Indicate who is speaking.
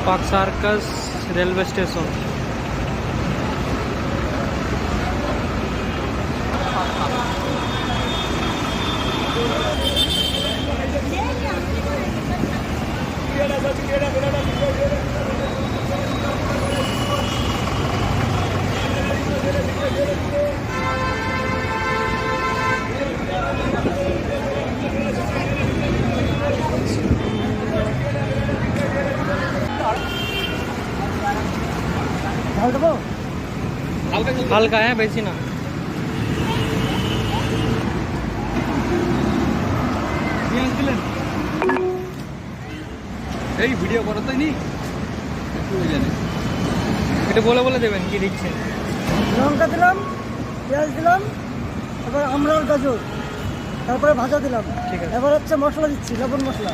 Speaker 1: Park circus railway station. হালকা হ্যাঁ, বেশি না।
Speaker 2: এই ভিডিও করো তো নি
Speaker 1: এটা বলে বলে দেবেন কি দিচ্ছেন।
Speaker 3: লঙ্কা দিলাম, পেঁয়াজ দিলাম, এবার আমড়ার গাজর, তারপরে ভাজা দিলাম।
Speaker 1: ঠিক আছে।
Speaker 3: এবার হচ্ছে মশলা দিচ্ছি, লবণ মশলা।